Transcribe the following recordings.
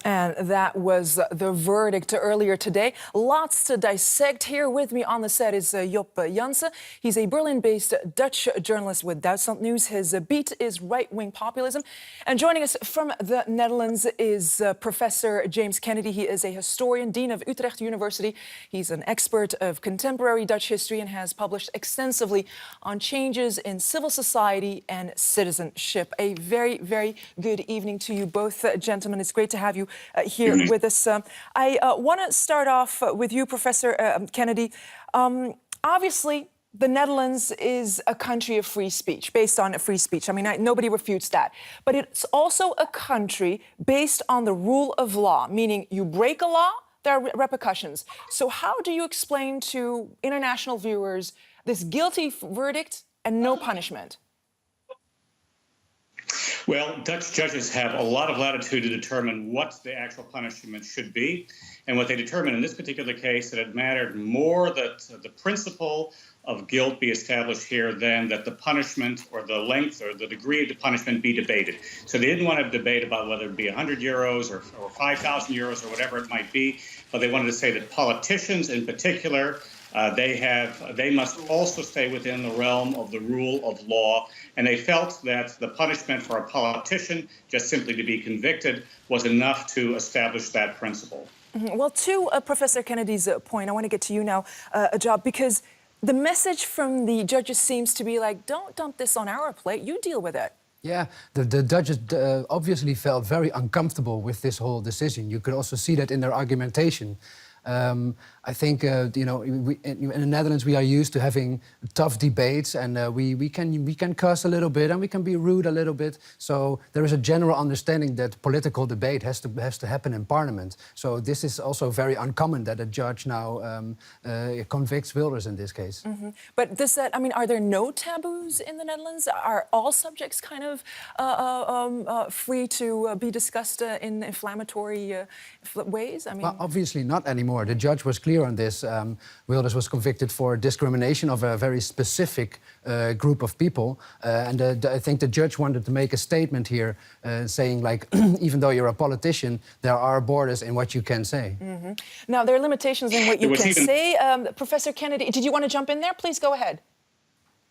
And that was the verdict earlier today. Lots to dissect. Here with me on the set is Job Janssen. He's a Berlin-based Dutch journalist with Duitsland News. His beat is right-wing populism. And joining us from the Netherlands is Professor James Kennedy. He is a historian, Dean of Utrecht University. He's an expert of contemporary Dutch history and has published extensively on changes in civil society and citizenship. A very, very good evening to you both, gentlemen. It's great to have you here with us. I want to start off with you, Professor Kennedy. Obviously, the Netherlands is a country of free speech, based on free speech. I mean, nobody refutes that. But it's also a country based on the rule of law, meaning you break a law, there are repercussions. So how do you explain to international viewers this guilty verdict and no punishment? Well, Dutch judges have a lot of latitude to determine what the actual punishment should be. And what they determined in this particular case, that it mattered more that the principle of guilt be established here than that the punishment or the length or the degree of the punishment be debated. So they didn't want to debate about whether it be 100 euros or 5,000 euros or whatever it might be, but they wanted to say that politicians in particular, they must also stay within the realm of the rule of law. And they felt that the punishment for a politician, just simply to be convicted, was enough to establish that principle. Well, to Professor Kennedy's point, I want to get to you now, Job, because the message from the judges seems to be like, don't dump this on our plate, you deal with it. Yeah, the judges obviously felt very uncomfortable with this whole decision. You could also see that in their argumentation. I think, in the Netherlands, we are used to having tough debates, and we can curse a little bit, and we can be rude a little bit. So there is a general understanding that political debate has to happen in Parliament. So this is also very uncommon that a judge now convicts Wilders in this case. But does that, I mean, are there no taboos in the Netherlands? Are all subjects kind of free to be discussed in inflammatory ways? I mean, well, obviously not anymore. The judge was clear on this. Wilders was convicted for discrimination of a very specific group of people. And I think the judge wanted to make a statement here saying, like, even though you're a politician, there are borders in what you can say. Now, there are limitations in what you can say. Professor Kennedy, did you want to jump in there? Please go ahead.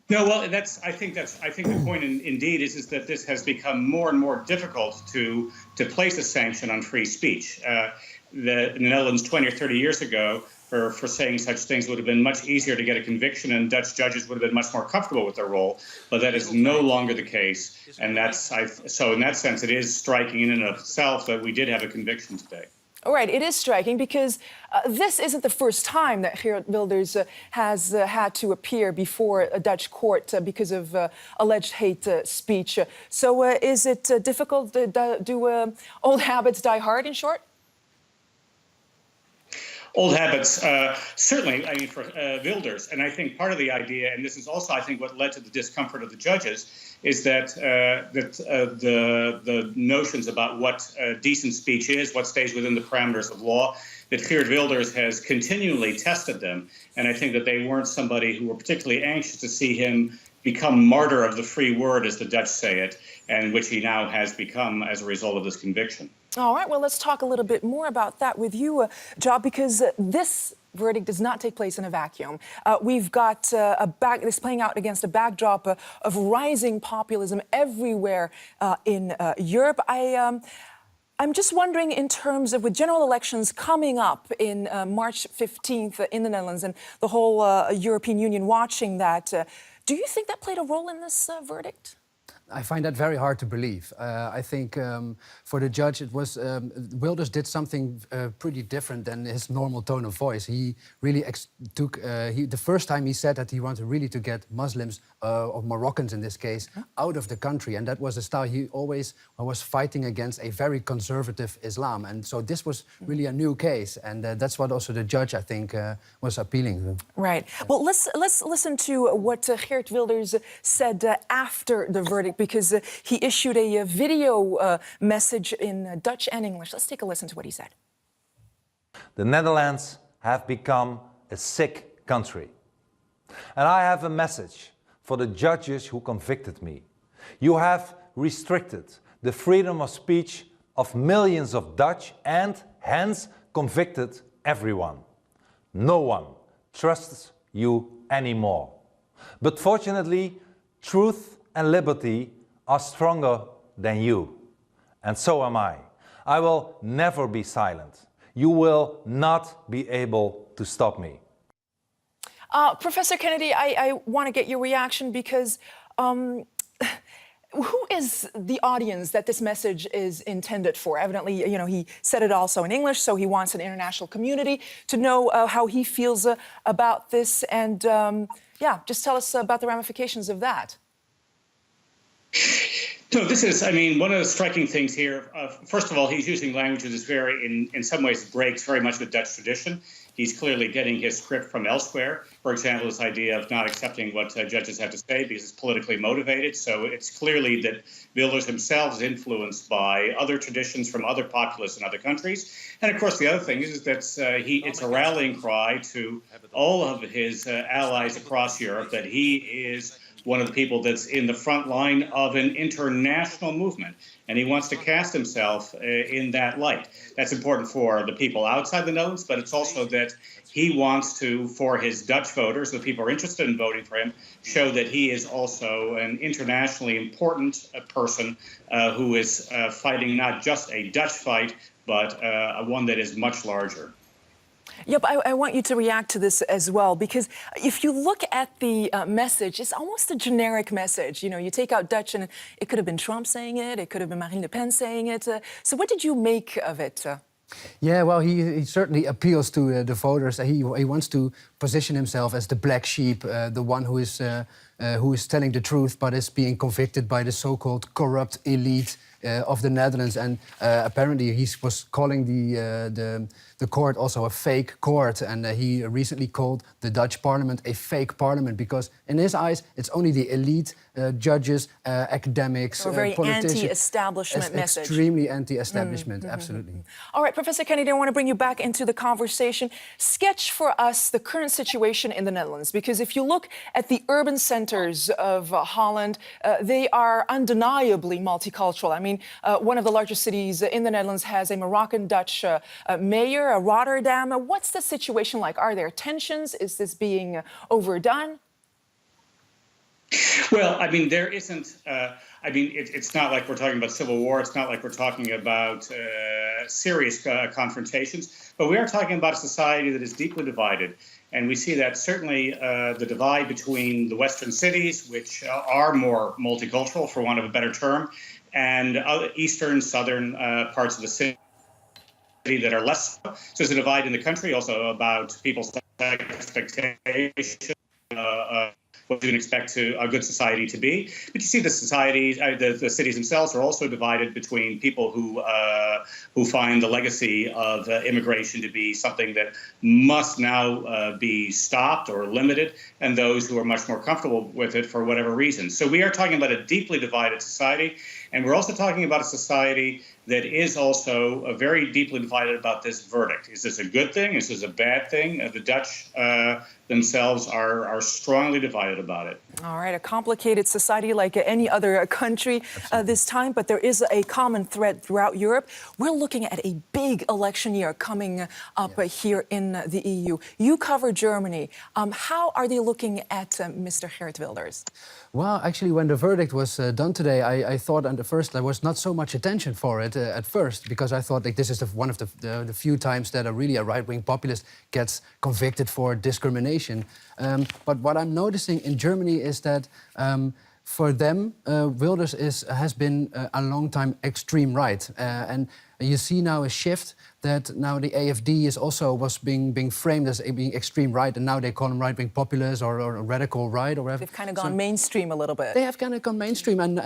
No, well, I think the point indeed is that this has become more and more difficult to place a sanction on free speech. In the Netherlands 20 or 30 years ago, for saying such things, it would have been much easier to get a conviction, and Dutch judges would have been much more comfortable with their role. But that is no longer the case, and so in that sense, it is striking in and of itself that we did have a conviction today. All right, it is striking because this isn't the first time that Geert Wilders has had to appear before a Dutch court because of alleged hate speech. So is it difficult? Do old habits die hard, in short? Old habits, certainly, I mean, for Wilders. And I think part of the idea, and this is also, I think, what led to the discomfort of the judges, is that the notions about what decent speech is, what stays within the parameters of law, that Geert Wilders has continually tested them. And I think that they weren't somebody who were particularly anxious to see him become martyr of the free word, as the Dutch say it, and which he now has become as a result of this conviction. All right, well, let's talk a little bit more about that with you, Job, because this verdict does not take place in a vacuum. We've got this playing out against a backdrop of rising populism everywhere in Europe. I'm just wondering, in terms of with general elections coming up in March 15th in the Netherlands and the whole European Union watching that, do you think that played a role in this verdict? I find that very hard to believe. I think for the judge, it was Wilders did something pretty different than his normal tone of voice. He really took the first time he said that he wanted really to get Muslims or Moroccans in this case out of the country, and that was a style he always was fighting against a very conservative Islam. And so this was really a new case, and that's what also the judge, I think, was appealing to. Right. Well, let's listen to what Geert Wilders said after the verdict, because he issued a video message in Dutch and English. Let's take a listen to what he said. The Netherlands have become a sick country. And I have a message for the judges who convicted me. You have restricted the freedom of speech of millions of Dutch and hence convicted everyone. No one trusts you anymore. But fortunately, truth and liberty are stronger than you. And so am I. I will never be silent. You will not be able to stop me. Professor Kennedy, I want to get your reaction because who is the audience that this message is intended for? Evidently, you know, he said it also in English, so he wants an international community to know how he feels about this. And yeah, just tell us about the ramifications of that. So this is, I mean, one of the striking things here, first of all, he's using language that is very, in some ways, breaks very much with Dutch tradition. He's clearly getting his script from elsewhere. For example, this idea of not accepting what judges have to say because it's politically motivated. So it's clearly that Wilders himself is influenced by other traditions from other populists in other countries. And of course, the other thing is that it's a rallying cry to all of his allies across Europe that he is one of the people that's in the front line of an international movement. And he wants to cast himself in that light. That's important for the people outside the Netherlands, but it's also that he wants to, for his Dutch voters, the people who are interested in voting for him, show that he is also an internationally important person who is fighting not just a Dutch fight, but one that is much larger. Yep, I want you to react to this as well, because if you look at the message, it's almost a generic message. You know, you take out Dutch and it could have been Trump saying it, it could have been Marine Le Pen saying it. So what did you make of it? Yeah, well, he certainly appeals to the voters. He wants to position himself as the black sheep, the one who is telling the truth but is being convicted by the so-called corrupt elite of the Netherlands. And apparently he was calling the court also a fake court. And he recently called the Dutch parliament a fake parliament because in his eyes it's only the elite, judges, academics, or very politicians. Anti-establishment message. Extremely anti-establishment, absolutely. All right, Professor Kennedy, I want to bring you back into the conversation. Sketch for us the current situation in the Netherlands, because if you look at the urban centers of Holland, they are undeniably multicultural. I mean, one of the largest cities in the Netherlands has a Moroccan-Dutch mayor, Rotterdam. What's the situation like? Are there tensions? Is this being overdone? Well, I mean, there isn't. I mean, it's not like we're talking about civil war. It's not like we're talking about serious confrontations. But we are talking about a society that is deeply divided. And we see that certainly the divide between the Western cities, which are more multicultural, for want of a better term, and other eastern, southern parts of the city that are less so. So there's a divide in the country also about people's expectations. What you can expect a good society to be. But you see the societies, the cities themselves are also divided between people who find the legacy of immigration to be something that must now be stopped or limited, and those who are much more comfortable with it for whatever reason. So we are talking about a deeply divided society, and we're also talking about a society that is also very deeply divided about this verdict. Is this a good thing? Is this a bad thing? The Dutch themselves are strongly divided about it. All right, a complicated society like any other country this time, but there is a common thread throughout Europe. We're looking at a big election year coming up here in the EU. You cover Germany. How are they looking at Mr. Geert Wilders? Well, actually, when the verdict was done today, I thought at first there was not so much attention for it at first, because I thought like this is one of the few times that a right-wing populist gets convicted for discrimination. But what I'm noticing in Germany is that for them, Wilders has been a long time extreme right, and you see now a shift that now the AFD was being framed as being extreme right, and now they call them right-wing populist or radical right or whatever. They've kind of gone mainstream a little bit. They have kind of gone mainstream, and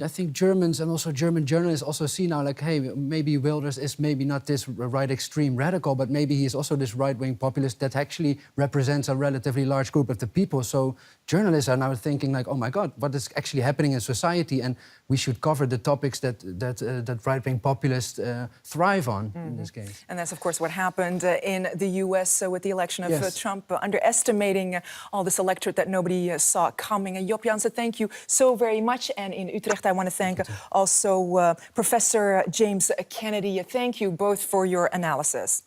I think Germans and also German journalists also see now like, hey, maybe Wilders is maybe not this right extreme radical, but maybe he is also this right-wing populist that actually represents a relatively large group of the people. So journalists are now thinking like, oh my God, what is actually happening in society, and we should cover the topics that right-wing populists thrive on in this case. And that's, of course, what happened in the U.S. With the election of Yes. Trump, underestimating all this electorate that nobody saw coming. Job Janssen, thank you so very much. And in Utrecht, I want to thank also Professor James Kennedy. Thank you both for your analysis.